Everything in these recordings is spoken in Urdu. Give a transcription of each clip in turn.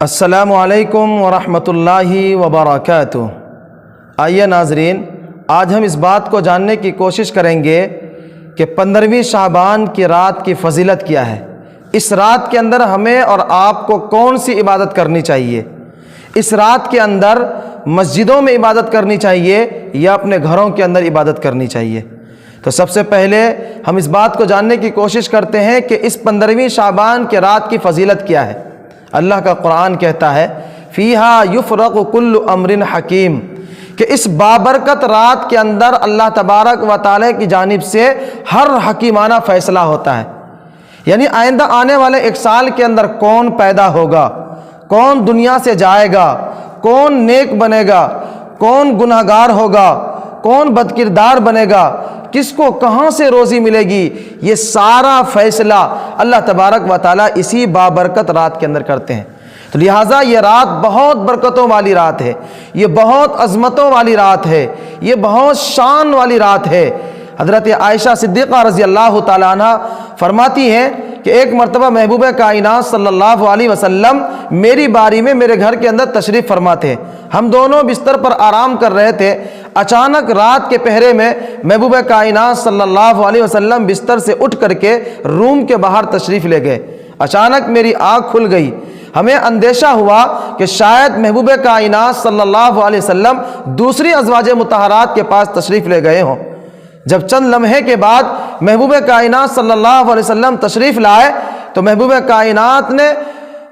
السلام علیکم ورحمۃ اللہ وبرکاتہ۔ آئیے ناظرین، آج ہم اس بات کو جاننے کی کوشش کریں گے کہ 15ویں شعبان کی رات کی فضیلت کیا ہے۔ اس رات کے اندر ہمیں اور آپ کو کون سی عبادت کرنی چاہیے؟ اس رات کے اندر مسجدوں میں عبادت کرنی چاہیے یا اپنے گھروں کے اندر عبادت کرنی چاہیے؟ تو سب سے پہلے ہم اس بات کو جاننے کی کوشش کرتے ہیں کہ اس 15ویں شعبان کی رات کی فضیلت کیا ہے۔ اللہ کا قرآن کہتا ہے فیہا یفرق کل امر حکیم، کہ اس بابرکت رات کے اندر اللہ تبارک و تعالی کی جانب سے ہر حکیمانہ فیصلہ ہوتا ہے۔ یعنی آئندہ آنے والے ایک سال کے اندر کون پیدا ہوگا، کون دنیا سے جائے گا، کون نیک بنے گا، کون گناہگار ہوگا، کون بدکردار بنے گا، کس کو کہاں سے روزی ملے گی، یہ سارا فیصلہ اللہ تبارک و تعالیٰ اسی بابرکت رات کے اندر کرتے ہیں۔ تو لہٰذا یہ رات بہت برکتوں والی رات ہے، یہ بہت عظمتوں والی رات ہے، یہ بہت شان والی رات ہے۔ حضرت عائشہ صدیقہ رضی اللہ تعالیٰ عنہ فرماتی ہیں کہ ایک مرتبہ محبوب کائنات صلی اللہ علیہ وسلم میری باری میں میرے گھر کے اندر تشریف فرما تھے۔ ہم دونوں بستر پر آرام کر رہے تھے، اچانک رات کے پہرے میں محبوب کائنات صلی اللہ علیہ وسلم بستر سے اٹھ کر کے روم کے باہر تشریف لے گئے۔ اچانک میری آنکھ کھل گئی، ہمیں اندیشہ ہوا کہ شاید محبوب کائنات صلی اللہ علیہ وسلم دوسری ازواج مطہرات کے پاس تشریف لے گئے ہوں۔ جب چند لمحے کے بعد محبوب کائنات صلی اللہ علیہ وسلم تشریف لائے تو محبوب کائنات نے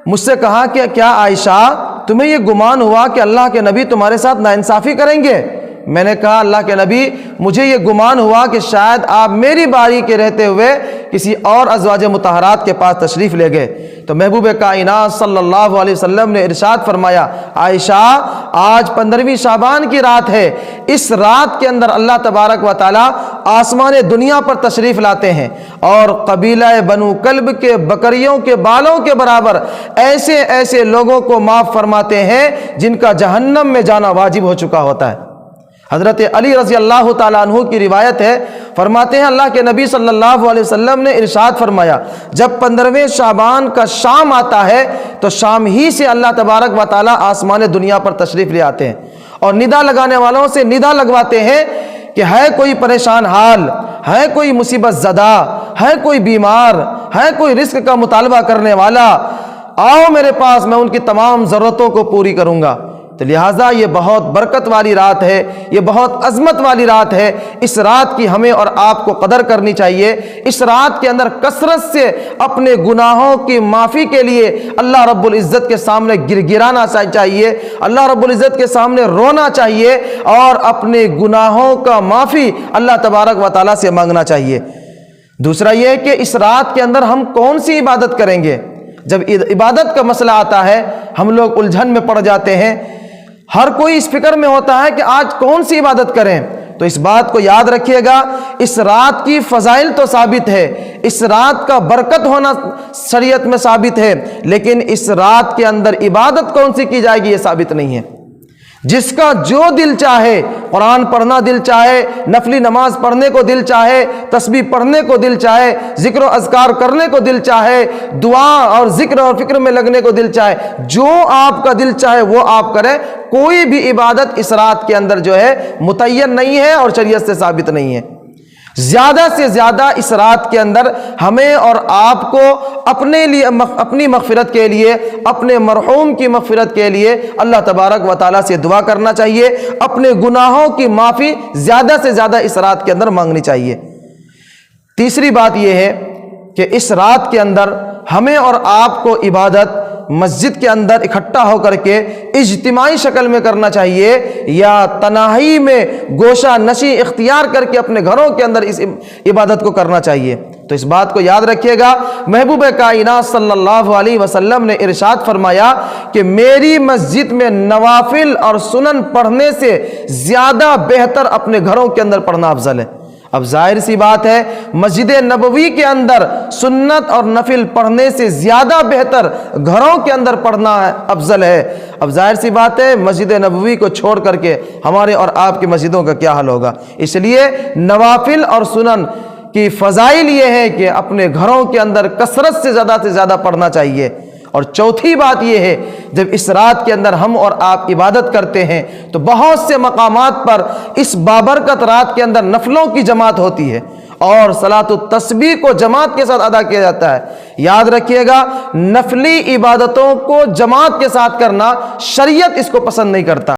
مجھ سے کہا کہ کیا عائشہ تمہیں یہ گمان ہوا کہ اللہ کے نبی تمہارے ساتھ ناانصافی کریں گے؟ میں نے کہا اللہ کے نبی مجھے یہ گمان ہوا کہ شاید آپ میری باری کے رہتے ہوئے کسی اور ازواج مطہرات کے پاس تشریف لے گئے۔ تو محبوب کائنات صلی اللہ علیہ وسلم نے ارشاد فرمایا عائشہ آج 15ویں شعبان کی رات ہے، اس رات کے اندر اللہ تبارک و تعالی آسمان دنیا پر تشریف لاتے ہیں اور قبیلہ بنو کلب کے بکریوں کے بالوں کے برابر ایسے ایسے لوگوں کو معاف فرماتے ہیں جن کا جہنم میں جانا واجب ہو چکا ہوتا ہے۔ حضرت علی رضی اللہ تعالیٰ عنہ کی روایت ہے، فرماتے ہیں اللہ کے نبی صلی اللہ علیہ وسلم نے ارشاد فرمایا جب 15ویں شعبان کا شام آتا ہے تو شام ہی سے اللہ تبارک و تعالیٰ آسمان دنیا پر تشریف لے آتے ہیں اور ندا لگانے والوں سے ندا لگواتے ہیں کہ ہے کوئی پریشان حال، ہے کوئی مصیبت زدہ، ہے کوئی بیمار، ہے کوئی رزق کا مطالبہ کرنے والا، آؤ میرے پاس، میں ان کی تمام ضرورتوں کو پوری کروں گا۔ تو لہٰذا یہ بہت برکت والی رات ہے، یہ بہت عظمت والی رات ہے۔ اس رات کی ہمیں اور آپ کو قدر کرنی چاہیے۔ اس رات کے اندر کثرت سے اپنے گناہوں کی معافی کے لیے اللہ رب العزت کے سامنے گر گرانا چاہیے، اللہ رب العزت کے سامنے رونا چاہیے اور اپنے گناہوں کا معافی اللہ تبارک و تعالیٰ سے مانگنا چاہیے۔ دوسرا یہ کہ اس رات کے اندر ہم کون سی عبادت کریں گے؟ جب عبادت کا مسئلہ آتا ہے ہم لوگ الجھن میں پڑ جاتے ہیں، ہر کوئی اس فکر میں ہوتا ہے کہ آج کون سی عبادت کریں۔ تو اس بات کو یاد رکھیے گا، اس رات کی فضائل تو ثابت ہے، اس رات کا برکت ہونا شریعت میں ثابت ہے، لیکن اس رات کے اندر عبادت کون سی کی جائے گی یہ ثابت نہیں ہے۔ جس کا جو دل چاہے، قرآن پڑھنا دل چاہے، نفلی نماز پڑھنے کو دل چاہے، تسبیح پڑھنے کو دل چاہے، ذکر و اذکار کرنے کو دل چاہے، دعا اور ذکر اور فکر میں لگنے کو دل چاہے، جو آپ کا دل چاہے وہ آپ کریں۔ کوئی بھی عبادت اس رات کے اندر جو ہے متعین نہیں ہے اور شریعت سے ثابت نہیں ہے۔ زیادہ سے زیادہ اس رات کے اندر ہمیں اور آپ کو اپنے لیے، اپنی مغفرت کے لیے، اپنے مرحوم کی مغفرت کے لیے اللہ تبارک و تعالیٰ سے دعا کرنا چاہیے، اپنے گناہوں کی معافی زیادہ سے زیادہ اس رات کے اندر مانگنی چاہیے۔ تیسری بات یہ ہے کہ اس رات کے اندر ہمیں اور آپ کو عبادت مسجد کے اندر اکٹھا ہو کر کے اجتماعی شکل میں کرنا چاہیے یا تنہائی میں گوشہ نشی اختیار کر کے اپنے گھروں کے اندر اس عبادت کو کرنا چاہیے۔ تو اس بات کو یاد رکھیے گا، محبوب کائنات صلی اللہ علیہ وسلم نے ارشاد فرمایا کہ میری مسجد میں نوافل اور سنن پڑھنے سے زیادہ بہتر اپنے گھروں کے اندر پڑھنا افضل ہے۔ اب ظاہر سی بات ہے مسجد نبوی کے اندر سنت اور نفل پڑھنے سے زیادہ بہتر گھروں کے اندر پڑھنا افضل ہے۔ اب ظاہر سی بات ہے مسجد نبوی کو چھوڑ کر کے ہمارے اور آپ کی مسجدوں کا کیا حال ہوگا۔ اس لیے نوافل اور سنن کی فضائل یہ ہے کہ اپنے گھروں کے اندر کثرت سے زیادہ پڑھنا چاہیے۔ اور چوتھی بات یہ ہے، جب اس رات کے اندر ہم اور آپ عبادت کرتے ہیں تو بہت سے مقامات پر اس بابرکت رات کے اندر نفلوں کی جماعت ہوتی ہے اور صلاۃ التسبیح کو جماعت کے ساتھ ادا کیا جاتا ہے۔ یاد رکھیے گا، نفلی عبادتوں کو جماعت کے ساتھ کرنا شریعت اس کو پسند نہیں کرتا۔